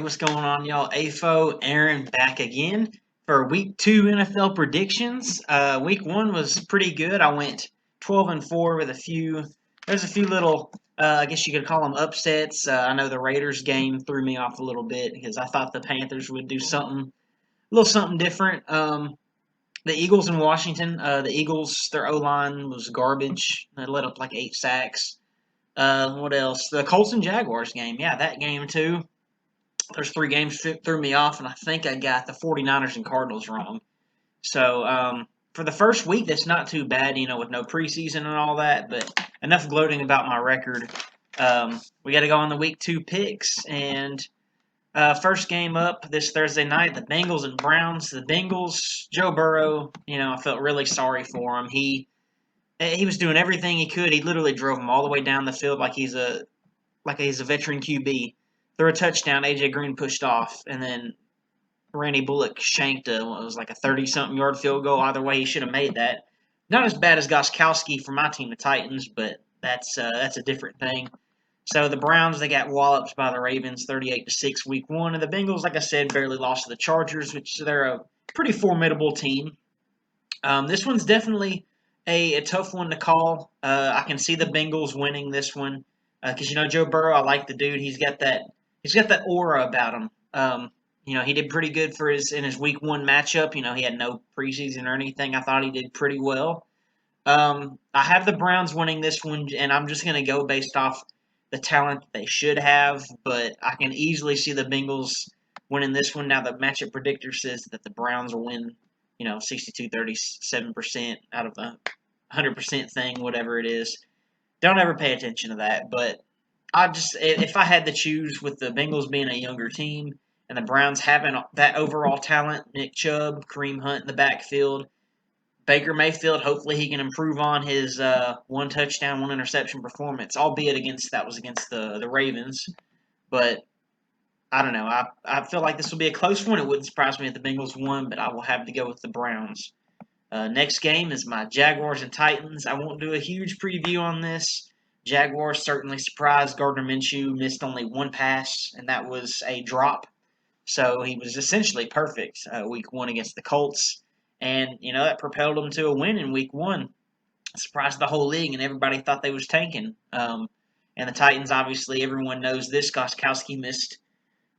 what's going on, y'all? AFO, Aaron, back again for Week 2 NFL predictions. Week 1 was pretty good. I went 12-4 with there's a few little, I guess you could call them upsets. I know the Raiders game threw me off a little bit because I thought the Panthers would do a little something different. The Eagles in Washington, the Eagles, their O-line was garbage. They let up like 8 sacks. What else? The Colts and Jaguars game. Yeah, that game too. There's 3 games threw me off, and I think I got the 49ers and Cardinals wrong. So for the first week, that's not too bad, with no preseason and all that. But enough gloating about my record. We got to go on the week 2 picks, and first game up this Thursday night, the Bengals and Browns. The Bengals, Joe Burrow. I felt really sorry for him. He was doing everything he could. He literally drove him all the way down the field like he's a veteran QB. Threw a touchdown. AJ Green pushed off, and then Randy Bullock shanked it was like a 30-something yard field goal. Either way, he should have made that. Not as bad as Gostkowski for my team, the Titans, but that's a different thing. So the Browns, they got walloped by the Ravens, 38-6 week 1, and the Bengals, like I said, barely lost to the Chargers, which they're a pretty formidable team. This one's definitely a tough one to call. I can see the Bengals winning this one because Joe Burrow. I like the dude. He's got that aura about him. He did pretty good in his week 1 matchup. He had no preseason or anything. I thought he did pretty well. I have the Browns winning this one, and I'm just going to go based off the talent they should have, but I can easily see the Bengals winning this one. Now, the matchup predictor says that the Browns will win, 62, 37% out of the 100% thing, whatever it is. Don't ever pay attention to that, but if I had to choose with the Bengals being a younger team and the Browns having that overall talent, Nick Chubb, Kareem Hunt in the backfield, Baker Mayfield, hopefully he can improve on his 1 touchdown, 1 interception performance, albeit that was against the Ravens. But I don't know. I feel like this will be a close one. It wouldn't surprise me if the Bengals won, but I will have to go with the Browns. Next game is my Jaguars and Titans. I won't do a huge preview on this. Jaguars certainly surprised. Gardner Minshew missed only 1 pass, and that was a drop. So he was essentially perfect week 1 against the Colts. And, that propelled them to a win in week 1. Surprised the whole league, and everybody thought they was tanking. And the Titans, obviously, everyone knows this. Gostkowski missed,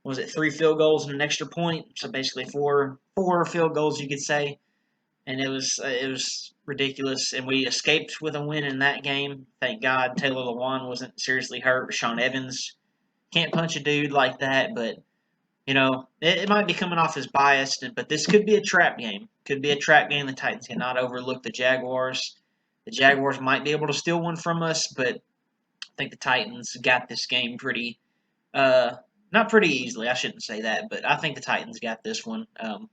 3 field goals and an extra point? So basically four field goals, you could say. And it was ridiculous. And we escaped with a win in that game. Thank God Taylor Lewan wasn't seriously hurt. Rashawn Evans can't punch a dude like that, but it might be coming off as biased, but this could be a trap game. Could be a trap game. The Titans cannot overlook the Jaguars. The Jaguars might be able to steal one from us, but I think the Titans got this game not pretty easily. I shouldn't say that, but I think the Titans got this one.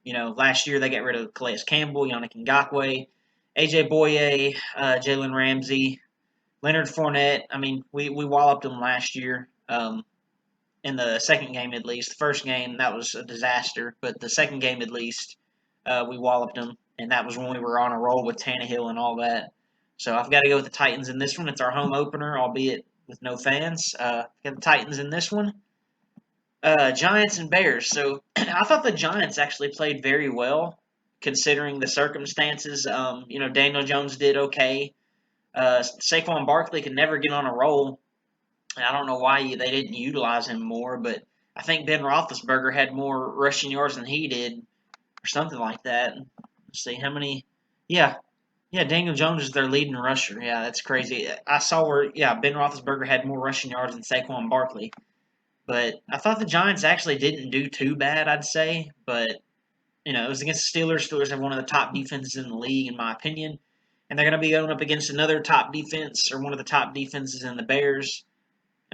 Last year they got rid of Calais Campbell, Yannick Ngakoue, AJ Boye, Jalen Ramsey, Leonard Fournette. I mean, we walloped them last year. In the second game, at least. The first game, that was a disaster. But the second game, at least, we walloped them. And that was when we were on a roll with Tannehill and all that. So I've got to go with the Titans in this one. It's our home opener, albeit with no fans. Got the Titans in this one. Giants and Bears. So I thought the Giants actually played very well, considering the circumstances. Daniel Jones did okay. Saquon Barkley could never get on a roll. I don't know why they didn't utilize him more, but I think Ben Roethlisberger had more rushing yards than he did, or something like that. Let's see how many. Yeah, Daniel Jones is their leading rusher. Yeah, that's crazy. I saw Ben Roethlisberger had more rushing yards than Saquon Barkley, but I thought the Giants actually didn't do too bad. I'd say, but it was against the Steelers. Steelers have one of the top defenses in the league, in my opinion, and they're going to be going up against another top defense or one of the top defenses in the Bears.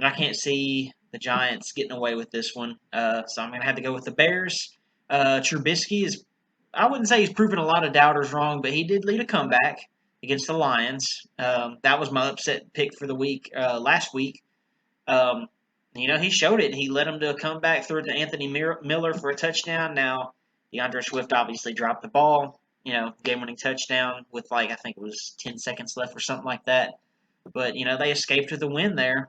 And I can't see the Giants getting away with this one. So I'm going to have to go with the Bears. Trubisky I wouldn't say he's proven a lot of doubters wrong, but he did lead a comeback against the Lions. That was my upset pick for the week last week. He showed it. He led them to a comeback, threw it to Anthony Miller for a touchdown. Now, DeAndre Swift obviously dropped the ball, game-winning touchdown with I think it was 10 seconds left or something like that. But, they escaped with a win there.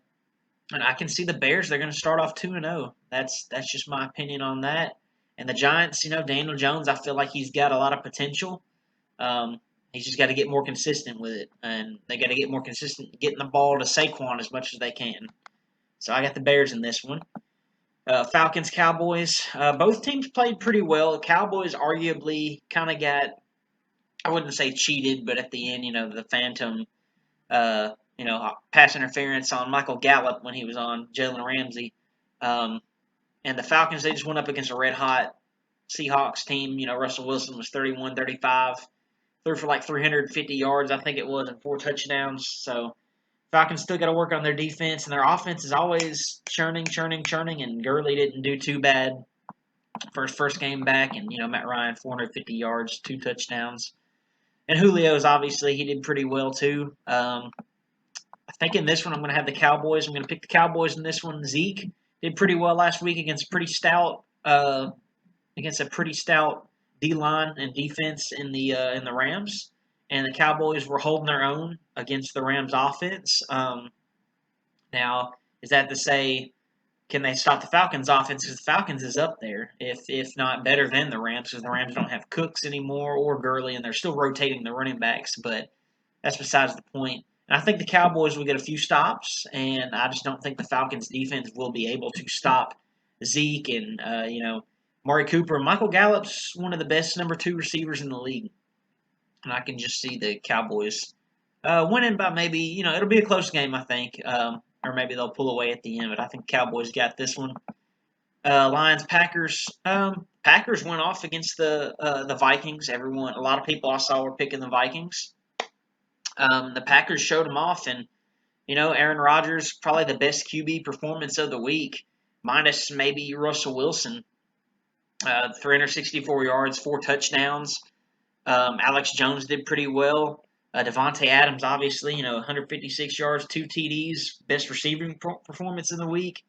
And I can see the Bears. They're going to start off 2-0. That's just my opinion on that. And the Giants, Daniel Jones, I feel like he's got a lot of potential. Um, he's just got to get more consistent with it, and they got to get more consistent getting the ball to Saquon as much as they can. So I got the Bears in this one. Falcons, Cowboys. Both teams played pretty well. The Cowboys arguably kind of got, I wouldn't say cheated, but at the end, the phantom, pass interference on Michael Gallup when he was on Jalen Ramsey. And the Falcons, they just went up against a red-hot Seahawks team. Russell Wilson was 31-35, threw for like 350 yards, I think it was, and 4 touchdowns. So Falcons still got to work on their defense, and their offense is always churning, and Gurley didn't do too bad first game back, and Matt Ryan 450 yards, 2 touchdowns, and Julio's obviously he did pretty well too. I think in this one I'm going to have the Cowboys. I'm going to pick the Cowboys in this one. Zeke did pretty well last week against a pretty stout D line and defense in the Rams, and the Cowboys were holding their own against the Rams offense. Now, is that to say, can they stop the Falcons offense? Because the Falcons is up there, if not better than the Rams, because the Rams don't have Cooks anymore or Gurley, and they're still rotating the running backs. But that's besides the point. And I think the Cowboys will get a few stops, and I just don't think the Falcons defense will be able to stop Zeke and Mari Cooper. Michael Gallup's one of the best number 2 receivers in the league, and I can just see the Cowboys winning by maybe it'll be a close game, I think, or maybe they'll pull away at the end. But I think Cowboys got this one. Lions, Packers. Packers went off against the Vikings. A lot of people I saw were picking the Vikings. The Packers showed them off, and Aaron Rodgers probably the best QB performance of the week, minus maybe Russell Wilson. 364 yards, 4 touchdowns. Alex Jones did pretty well. Devontae Adams, obviously, 156 yards, 2 TDs, best receiving performance in the week.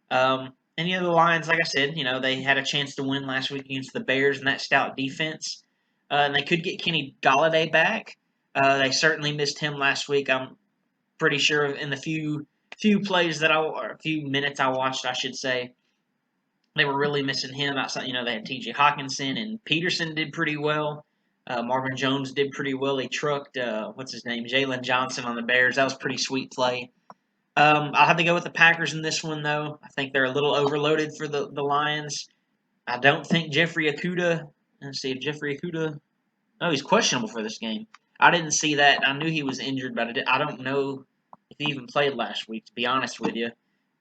And the Lions, like I said, they had a chance to win last week against the Bears and that stout defense. And they could get Kenny Golladay back. They certainly missed him last week. I'm pretty sure in the few plays a few minutes I watched, I should say, they were really missing him. Outside, they had T.J. Hawkinson, and Peterson did pretty well. Marvin Jones did pretty well. He trucked Jalen Johnson on the Bears. That was a pretty sweet play. I'll have to go with the Packers in this one, though. I think they're a little overloaded for the Lions. I don't think Jeffrey Okudah. Let's see if Jeffrey Okudah. Oh, he's questionable for this game. I didn't see that. I knew he was injured, but I don't know if he even played last week, to be honest with you.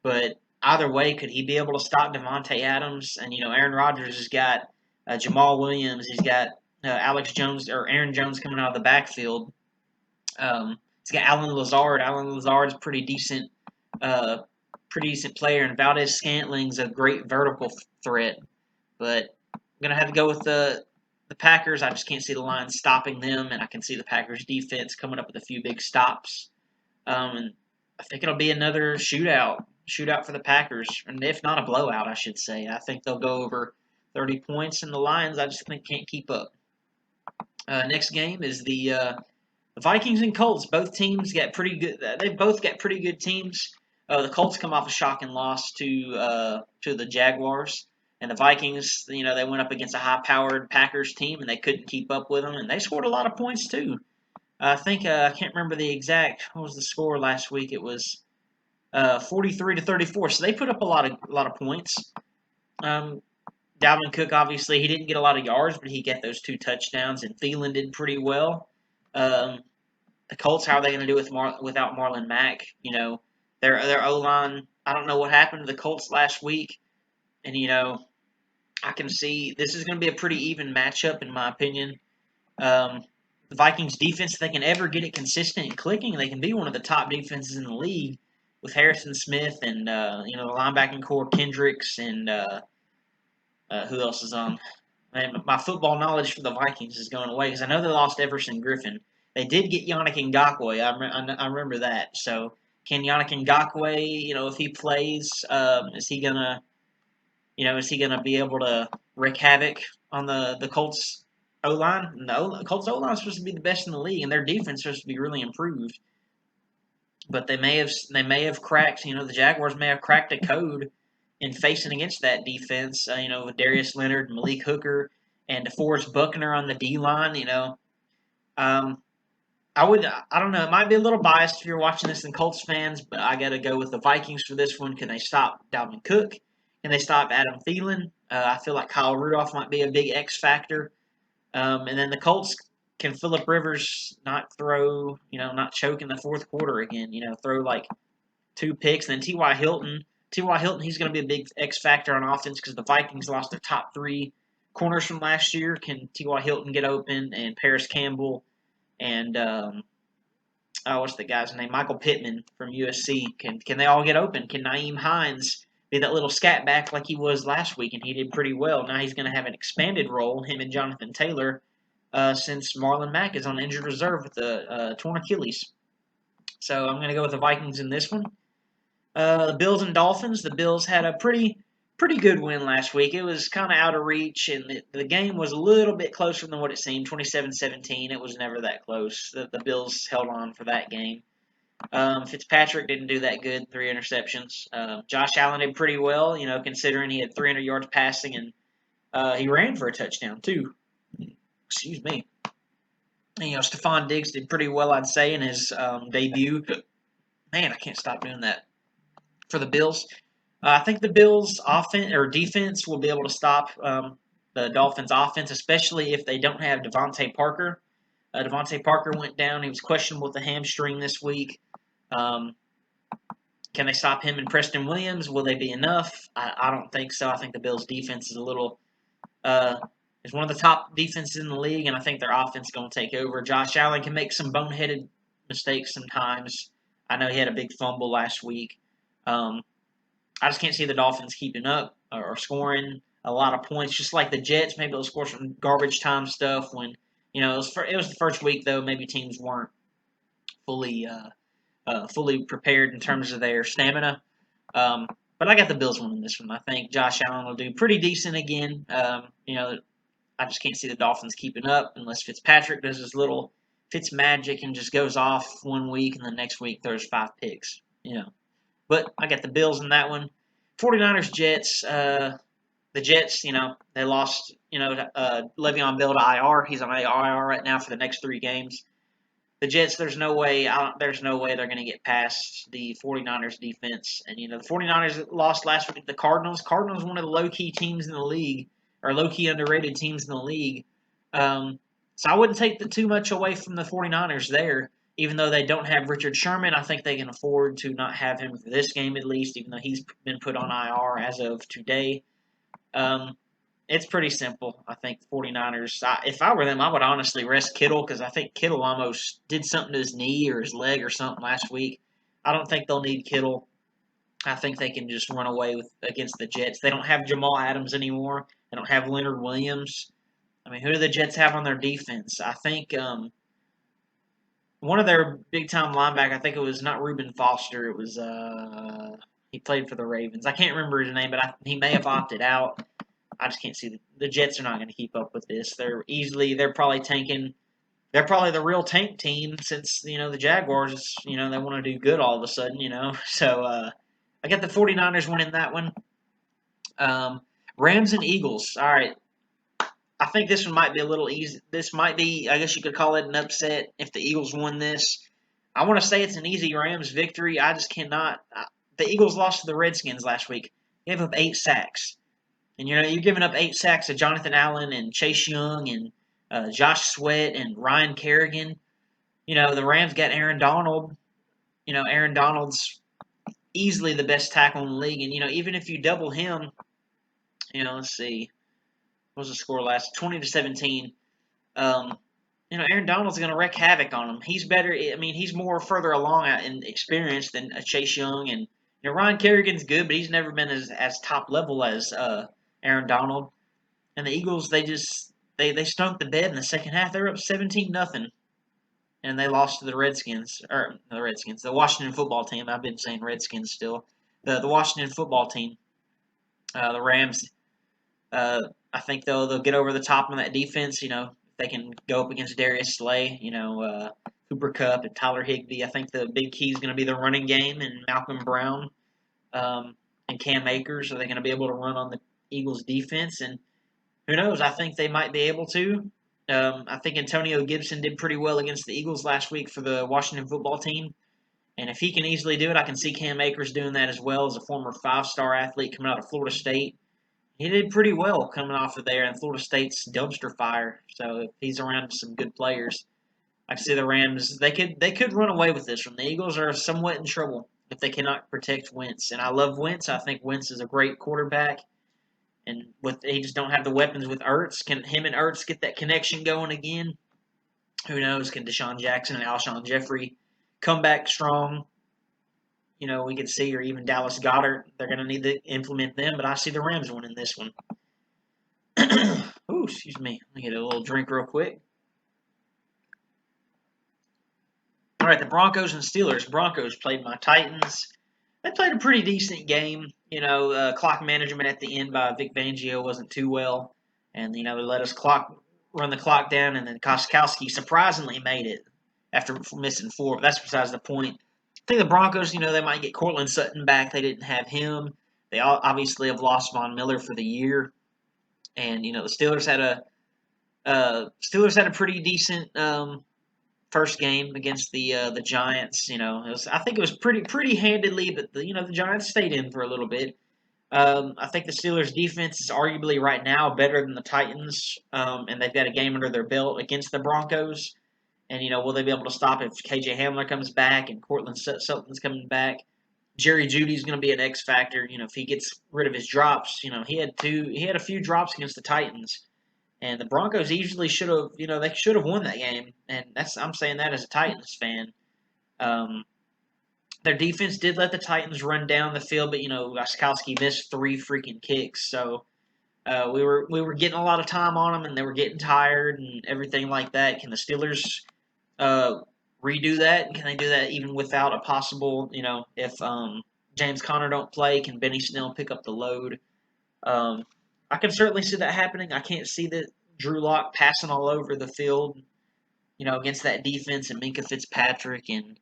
But either way, could he be able to stop Devontae Adams? And, Aaron Rodgers has got Jamal Williams. He's got Aaron Jones coming out of the backfield. He's got Alan Lazard. Alan Lazard's a pretty decent player, and Valdez-Scantling's a great vertical threat. But I'm gonna have to go with the Packers. I just can't see the Lions stopping them, and I can see the Packers defense coming up with a few big stops. And I think it'll be another shootout for the Packers, and if not a blowout, I should say. I think they'll go over 30 points, and the Lions, I just think, can't keep up. Next game is the Vikings and Colts. Both teams got pretty good. They've both got pretty good teams. The Colts come off a shocking loss to the Jaguars, and the Vikings, they went up against a high-powered Packers team, and they couldn't keep up with them, and they scored a lot of points too. I think I can't remember the exact. What was the score last week? It was 43-34. So they put up a lot of points. Dalvin Cook, obviously, he didn't get a lot of yards, but he got those 2 touchdowns, and Thielen did pretty well. The Colts, how are they going to do without Marlon Mack? Their O-line, I don't know what happened to the Colts last week, and I can see this is going to be a pretty even matchup in my opinion. The Vikings defense, if they can ever get it consistent and clicking, they can be one of the top defenses in the league with Harrison Smith and the linebacking core, Kendricks, and who else is on? Man, my football knowledge for the Vikings is going away because I know they lost Everson Griffin. They did get Yannick Ngakoue. I remember that. So can Yannick Ngakoue, if he plays, is he gonna be able to wreak havoc on the Colts O-line? No, the Colts O-line is supposed to be the best in the league, and their defense is supposed to be really improved. but they may have cracked. The Jaguars may have cracked a code in facing against that defense. With Darius Leonard, Malik Hooker, and DeForest Buckner on the D line. Um, I don't know. It might be a little biased if you're watching this and Colts fans, but I got to go with the Vikings for this one. Can they stop Dalvin Cook? Can they stop Adam Thielen? I feel like Kyle Rudolph might be a big X factor. And then the Colts, can Phillip Rivers not throw, not choke in the fourth quarter again? Throw like two picks. And then T.Y. Hilton, he's going to be a big X factor on offense because the Vikings lost their top three corners from last year. Can T.Y. Hilton get open? And Paris Campbell and what's the guy's name? Michael Pittman from USC. Can they all get open? Can Naeem Hines be that little scat back like he was last week? And he did pretty well. Now he's going to have an expanded role, him and Jonathan Taylor, since Marlon Mack is on injured reserve with the torn Achilles. So I'm going to go with the Vikings in this one. The Bills and Dolphins. The Bills had a pretty good win last week. It was kind of out of reach, and the game was a little bit closer than what it seemed, 27-17. It was never that close. The Bills held on for that game. Fitzpatrick didn't do that good, 3 interceptions. Josh Allen did pretty well, considering he had 300 yards passing, and he ran for a touchdown, too. Excuse me. And, Stephon Diggs did pretty well, I'd say, in his debut. Man, I can't stop doing that. For the Bills, I think the Bills' offense or defense will be able to stop the Dolphins' offense, especially if they don't have Devontae Parker. Devontae Parker went down; he was questionable with a hamstring this week. Can they stop him and Preston Williams? Will they be enough? I don't think so. I think the Bills' defense is is one of the top defenses in the league, and I think their offense is going to take over. Josh Allen can make some boneheaded mistakes sometimes. I know he had a big fumble last week. I just can't see the Dolphins keeping up or scoring a lot of points. Just like the Jets, maybe they'll score some garbage time stuff when it was the first week though. Maybe teams weren't fully fully prepared in terms of their stamina. But I got the Bills winning this one. I think Josh Allen will do pretty decent again. I just can't see the Dolphins keeping up unless Fitzpatrick does his little Fitz magic and just goes off one week and the next week throws 5 picks. But I got the Bills in that one. 49ers, Jets. The Jets, they lost, Le'Veon Bell to IR. He's on IR right now for the next 3 games. The Jets, there's no way they're going to get past the 49ers defense. And, the 49ers lost last week to the Cardinals. Cardinals, one of the low-key teams in the league, or low-key underrated teams in the league. So I wouldn't take too much away from the 49ers there. Even though they don't have Richard Sherman, I think they can afford to not have him for this game at least, even though he's been put on IR as of today. It's pretty simple. I think the 49ers, if I were them, I would honestly rest Kittle because I think Kittle almost did something to his knee or his leg or something last week. I don't think they'll need Kittle. I think they can just run away against the Jets. They don't have Jamal Adams anymore. They don't have Leonard Williams. I mean, who do the Jets have on their defense? I think one of their big-time linebackers, I think it was not Reuben Foster. It was he played for the Ravens. I can't remember his name, but he may have opted out. I just can't see the Jets are not going to keep up with this. They're probably tanking. They're probably the real tank team since the Jaguars. They want to do good all of a sudden. So I got the 49ers winning that one. Rams and Eagles. All right. I think this one might be a little easy. This might be, I guess you could call it an upset if the Eagles won this. I want to say it's an easy Rams victory. I just cannot. The Eagles lost to the Redskins last week. They gave up 8 sacks. And, you're giving up 8 sacks to Jonathan Allen and Chase Young and Josh Sweat and Ryan Kerrigan. The Rams got Aaron Donald. Aaron Donald's easily the best tackle in the league. And, even if you double him, let's see. What was the score last? 20-17. Aaron Donald's going to wreak havoc on him. He's better. I mean, he's more further along in experience than Chase Young. And, Ryan Kerrigan's good, but he's never been as top level as Aaron Donald. And the Eagles, they stunk the bed in the second half. They were up 17-0. And they lost to the Redskins. Or, the Redskins. The Washington football team. I've been saying Redskins still. The Washington football team. The Rams, I think they'll get over the top on that defense. They can go up against Darius Slay. Cooper Kupp and Tyler Higbee. I think the big key is going to be the running game and Malcolm Brown and Cam Akers. Are they going to be able to run on the Eagles' defense? And who knows? I think they might be able to. I think Antonio Gibson did pretty well against the Eagles last week for the Washington football team. And if he can easily do it, I can see Cam Akers doing that as well as a former five-star athlete coming out of Florida State. He did pretty well coming off of there in Florida State's dumpster fire. So if he's around some good players, I see the Rams. They could run away with this one. The Eagles are somewhat in trouble if they cannot protect Wentz. And I love Wentz. I think Wentz is a great quarterback. And he just don't have the weapons with Ertz. Can him and Ertz get that connection going again? Who knows? Can Deshaun Jackson and Alshon Jeffrey come back strong? We could see, or even Dallas Goedert. They're going to need to implement them, but I see the Rams winning this one. Ooh, excuse me. Let me get a little drink real quick. All right, the Broncos and Steelers. Broncos played my Titans. They played a pretty decent game. Clock management at the end by Vic Fangio wasn't too well. And, they let us run the clock down, and then Koskowski surprisingly made it after missing 4. But that's besides the point. I think the Broncos, they might get Cortland Sutton back. They didn't have him. They obviously have lost Von Miller for the year. And, the Steelers had a pretty decent first game against the Giants. I think it was pretty handedly, but the Giants stayed in for a little bit. I think the Steelers' defense is arguably right now better than the Titans, and they've got a game under their belt against the Broncos. And will they be able to stop if KJ Hamler comes back and Cortland Sutton's coming back? Jerry Jeudy's going to be an X factor. If he gets rid of his drops, he had a few drops against the Titans. And the Broncos easily should have, they should have won that game. And I'm saying that as a Titans fan. Their defense did let the Titans run down the field, but Gostkowski missed 3 freaking kicks. So we were getting a lot of time on them, and they were getting tired and everything like that. Can the Steelers redo that? Can they do that even without a possible, if James Conner don't play, can Benny Snell pick up the load? I can certainly see that happening. I can't see that Drew Lock passing all over the field, against that defense and Minkah Fitzpatrick and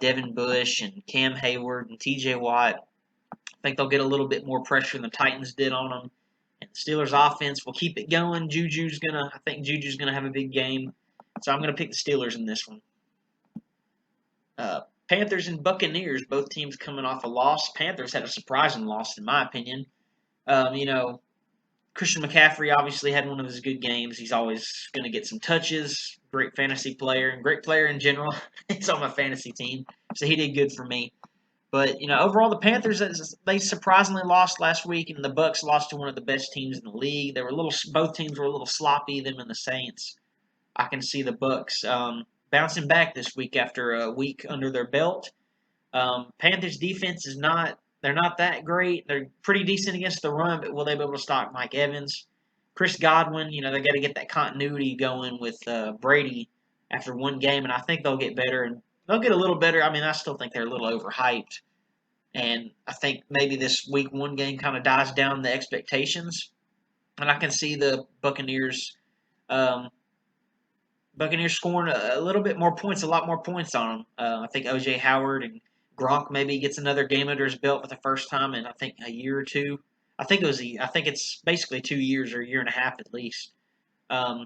Devin Bush and Cam Hayward and T.J. Watt. I think they'll get a little bit more pressure than the Titans did on them. And the Steelers' offense will keep it going. I think Juju's gonna have a big game. So I'm gonna pick the Steelers in this one. Panthers and Buccaneers, both teams coming off a loss. Panthers had a surprising loss, in my opinion. Christian McCaffrey obviously had one of his good games. He's always going to get some touches. Great fantasy player and great player in general. He's on my fantasy team, so he did good for me. But overall, the Panthers they surprisingly lost last week, and the Bucs lost to one of the best teams in the league. Both teams were a little sloppy. Them and the Saints. I can see the Bucs bouncing back this week after a week under their belt. Panthers defense they're not that great. They're pretty decent against the run, but will they be able to stop Mike Evans? Chris Godwin, they got to get that continuity going with Brady after one game, and I think they'll get better. And they'll get a little better. I mean, I still think they're a little overhyped. And I think maybe this week 1 game kind of dies down the expectations. And I can see the Buccaneers scoring a little bit more points, a lot more points on them. I think O.J. Howard and Gronk maybe gets another game under his belt for the first time in I think a year or two. I think it's basically 2 years or a year and a half at least. I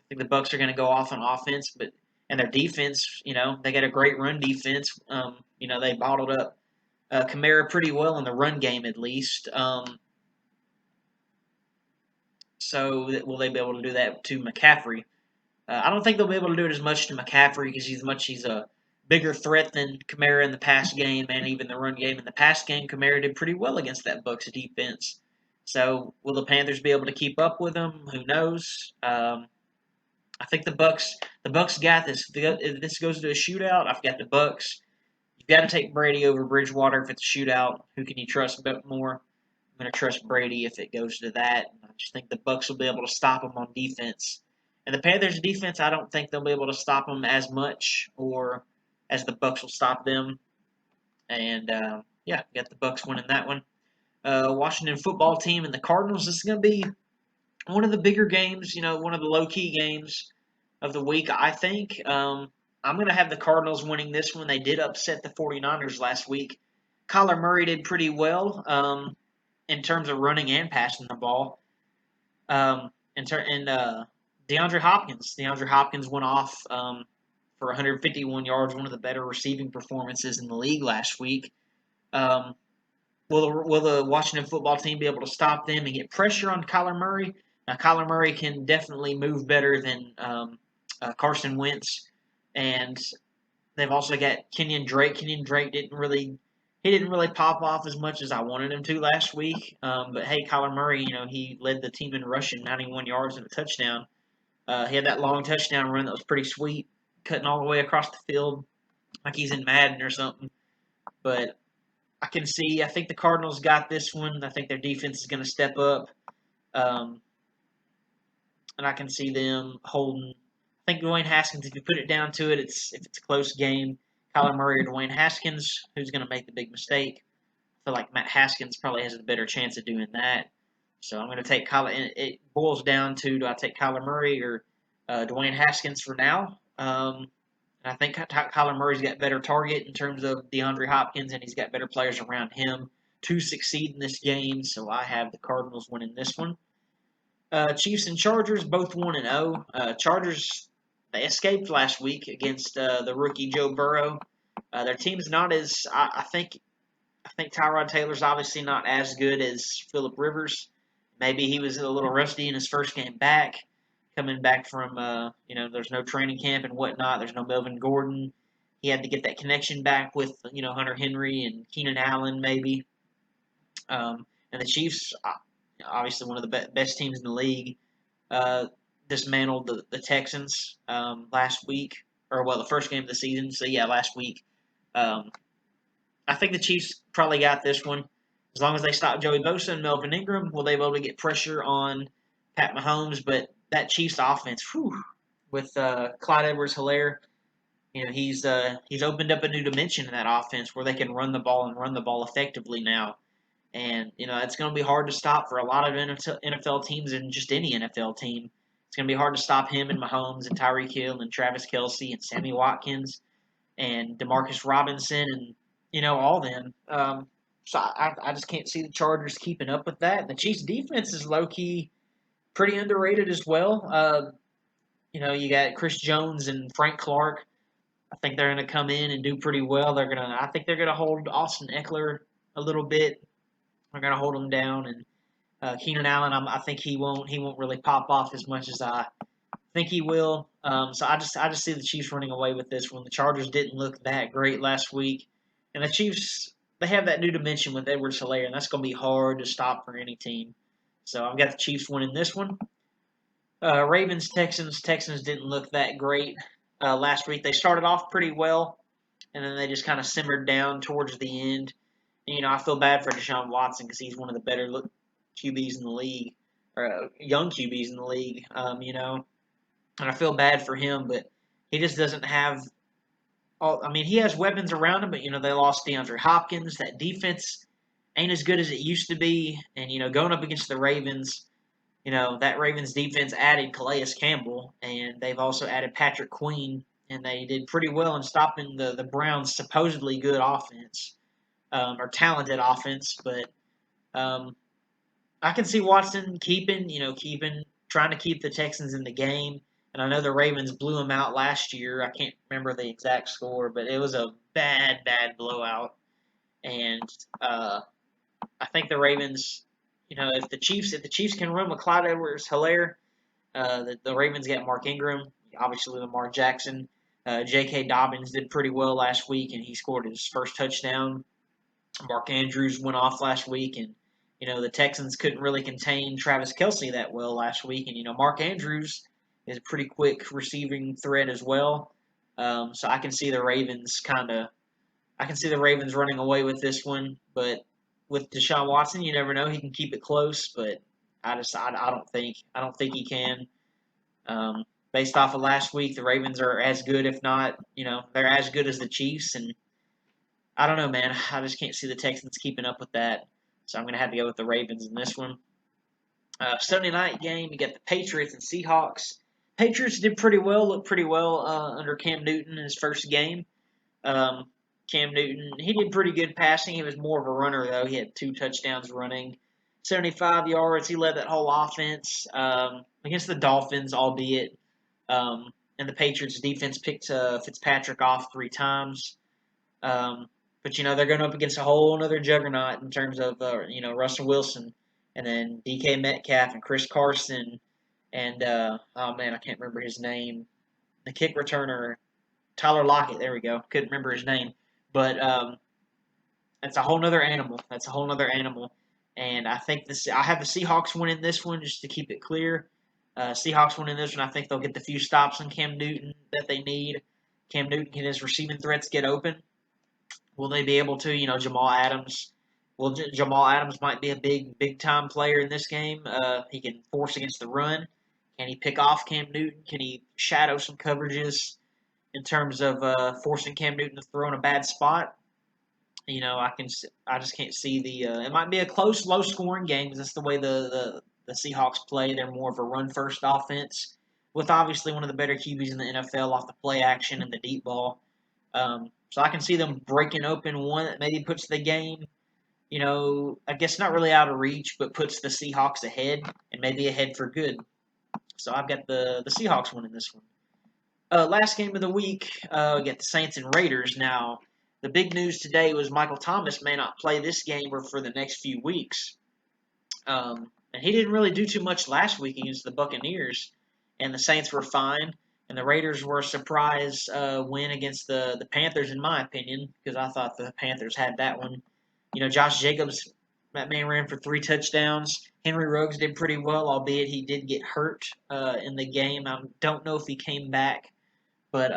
think the Bucs are going to go off on offense, and their defense, they got a great run defense. They bottled up Kamara pretty well in the run game at least. So will they be able to do that to McCaffrey? I don't think they'll be able to do it as much to McCaffrey because he's a bigger threat than Kamara in the pass game and even the run game. In the pass game, Kamara did pretty well against that Bucs defense. So will the Panthers be able to keep up with them? Who knows? I think the Bucs got this. If this goes to a shootout, I've got the Bucs. You've got to take Brady over Bridgewater if it's a shootout. Who can you trust a bit more? I'm going to trust Brady if it goes to that. I just think the Bucs will be able to stop them on defense. And the Panthers' defense, I don't think they'll be able to stop them as much or as the Bucs will stop them. And, got the Bucs winning that one. Washington football team and the Cardinals, this is going to be one of the bigger games, one of the low-key games of the week, I think. I'm going to have the Cardinals winning this one. They did upset the 49ers last week. Kyler Murray did pretty well in terms of running and passing the ball. DeAndre Hopkins. DeAndre Hopkins went off for 151 yards, one of the better receiving performances in the league last week. Will the Washington football team be able to stop them and get pressure on Kyler Murray? Now, Kyler Murray can definitely move better than Carson Wentz, and they've also got Kenyon Drake. Kenyon Drake didn't really pop off as much as I wanted him to last week. But hey, Kyler Murray, he led the team in rushing, 91 yards and a touchdown. He had that long touchdown run that was pretty sweet, cutting all the way across the field like he's in Madden or something. But I think the Cardinals got this one. I think their defense is going to step up. And I can see them holding. I think Dwayne Haskins, if you put it down to it, if it's a close game, Kyler Murray or Dwayne Haskins, who's going to make the big mistake? I feel like Matt Haskins probably has a better chance of doing that. So I'm going to take Kyler. And it boils down to, do I take Kyler Murray or Dwayne Haskins for now? And I think Kyler Murray's got better target in terms of DeAndre Hopkins, and he's got better players around him to succeed in this game. So I have the Cardinals winning this one. Chiefs and Chargers both 1-0. Chargers, they escaped last week against the rookie Joe Burrow. Their team's not as I think Tyrod Taylor's obviously not as good as Phillip Rivers. Maybe he was a little rusty in his first game back, coming back from there's no training camp and whatnot. There's no Melvin Gordon. He had to get that connection back with Hunter Henry and Keenan Allen maybe. And the Chiefs, obviously one of the best teams in the league, dismantled the Texans last week, the first game of the season. So yeah, last week. I think the Chiefs probably got this one. As long as they stop Joey Bosa and Melvin Ingram, will they be able to get pressure on Pat Mahomes? But that Chiefs offense, with Clyde Edwards-Helaire, he's opened up a new dimension in that offense where they can run the ball and run the ball effectively now. And, it's going to be hard to stop for a lot of NFL teams and just any NFL team. It's going to be hard to stop him and Mahomes and Tyreek Hill and Travis Kelce and Sammy Watkins and Demarcus Robinson and, all them. So I just can't see the Chargers keeping up with that. The Chiefs' defense is low-key pretty underrated as well. You got Chris Jones and Frank Clark. I think they're going to come in and do pretty well. I think they're going to hold Austin Eckler a little bit. They're going to hold him down, and Keenan Allen, I think he won't really pop off as much as I think he will. So I just see the Chiefs running away with this one. The Chargers didn't look that great last week, and the Chiefs, they have that new dimension with Edwards-Helaire, and that's going to be hard to stop for any team. So I've got the Chiefs winning this one. Ravens, Texans. Texans didn't look that great last week. They started off pretty well, and then they just kind of simmered down towards the end. And, I feel bad for Deshaun Watson because he's one of the better QBs in the league, or young QBs in the league, and I feel bad for him, but he just doesn't have he has weapons around him, but, they lost DeAndre Hopkins. That defense ain't as good as it used to be, and, going up against the Ravens, that Ravens defense added Calais Campbell, and they've also added Patrick Queen, and they did pretty well in stopping the Browns' supposedly good offense. Or talented offense, but I can see Watson trying to keep the Texans in the game. And I know the Ravens blew them out last year. I can't remember the exact score, but it was a bad blowout. And I think the Ravens, if the Chiefs can run with Clyde Edwards-Helaire, the Ravens got Mark Ingram, obviously Lamar Jackson. J.K. Dobbins did pretty well last week, and he scored his first touchdown. Mark Andrews went off last week, and, the Texans couldn't really contain Travis Kelce that well last week. And, Mark Andrews is a pretty quick receiving threat as well. So I can see the Ravens running away with this one. But with Deshaun Watson, you never know. He can keep it close, but I don't think he can. Based off of last week, the Ravens are as good, if not, they're as good as the Chiefs, and I don't know, man. I just can't see the Texans keeping up with that. So I'm going to have to go with the Ravens in this one. Sunday night game, you got the Patriots and Seahawks. Patriots did pretty well, looked pretty well under Cam Newton in his first game. Um, Cam Newton, he did pretty good passing. He was more of a runner, though. He had 2 touchdowns running, 75 yards. He led that whole offense against the Dolphins, albeit. And the Patriots defense picked Fitzpatrick off 3 times. But they're going up against a whole another juggernaut in terms of Russell Wilson, and then DK Metcalf and Chris Carson, and oh man, I can't remember his name. The kick returner, Tyler Lockett. There we go. Couldn't remember his name, but that's a whole nother animal. That's a whole nother animal. And I think I have the Seahawks winning this one just to keep it clear. Seahawks winning this one. I think they'll get the few stops on Cam Newton that they need. Cam Newton, can his receiving threats get open? Will they be able to? Jamal Adams. Well, Jamal Adams might be a big time player in this game. He can force against the run. Can he pick off Cam Newton? Can he shadow some coverages in terms of forcing Cam Newton to throw in a bad spot? I just can't see the. It might be a close, low scoring game because that's the way the Seahawks play. They're more of a run first offense with obviously one of the better QBs in the NFL off the play action and the deep ball. So I can see them breaking open one that maybe puts the game, I guess not really out of reach, but puts the Seahawks ahead and maybe ahead for good. So I've got the Seahawks winning this one. Last game of the week, we got the Saints and Raiders. Now, the big news today was Michael Thomas may not play this game or for the next few weeks. And he didn't really do too much last week against the Buccaneers, and the Saints were fine. And the Raiders were a surprise win against the Panthers, in my opinion, because I thought the Panthers had that one. Josh Jacobs, that man ran for 3 touchdowns. Henry Ruggs did pretty well, albeit he did get hurt in the game. I don't know if he came back, but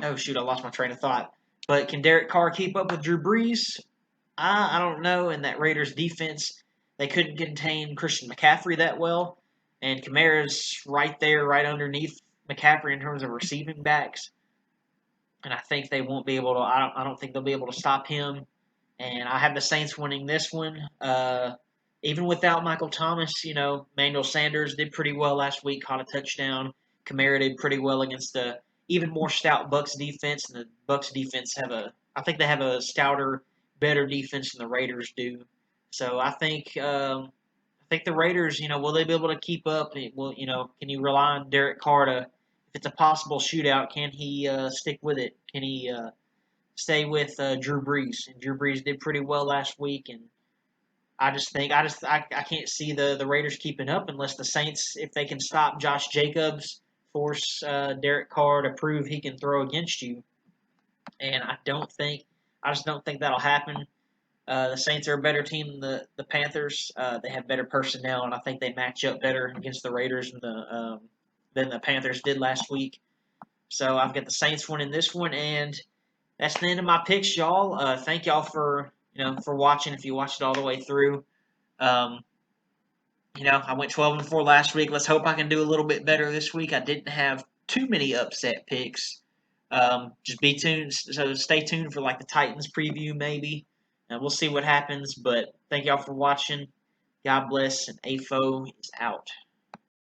oh shoot, I lost my train of thought. But can Derek Carr keep up with Drew Brees? I don't know. And that Raiders defense, they couldn't contain Christian McCaffrey that well. And Kamara's right there, right underneath McCaffrey in terms of receiving backs. And I think they won't be able to. I don't think they'll be able to stop him. And I have the Saints winning this one. Even without Michael Thomas, Manuel Sanders did pretty well last week, caught a touchdown. Kamara did pretty well against the even more stout Bucks defense. And the Bucks defense I think they have a stouter, better defense than the Raiders do. So I think the Raiders, will they be able to keep up? Well, can you rely on Derek Carr to, if it's a possible shootout, can he stick with it? Can he stay with Drew Brees? And Drew Brees did pretty well last week, and I can't see the Raiders keeping up unless the Saints, if they can stop Josh Jacobs, force Derek Carr to prove he can throw against you. And I just don't think that'll happen. The Saints are a better team than the Panthers. They have better personnel, and I think they match up better against the Raiders than the Panthers did last week. So I've got the Saints winning this one, and that's the end of my picks, y'all. Thank y'all for watching. If you watched it all the way through, I went 12-4 last week. Let's hope I can do a little bit better this week. I didn't have too many upset picks. Just be tuned. So stay tuned for the Titans preview maybe. And we'll see what happens. But thank y'all for watching. God bless, and AFO is out.